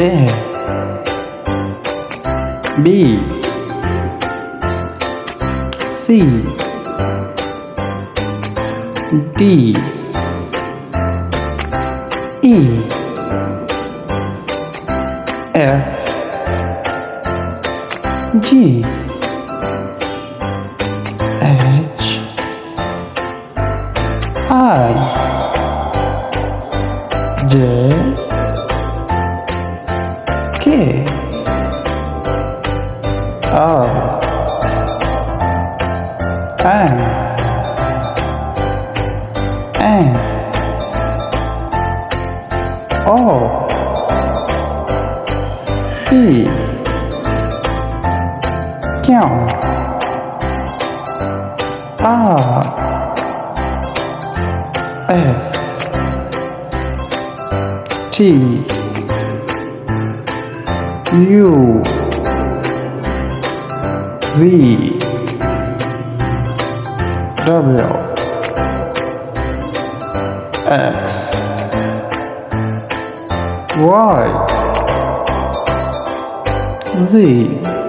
A B C D E F G H I J K L M N O P Q R S T U V W X Y Z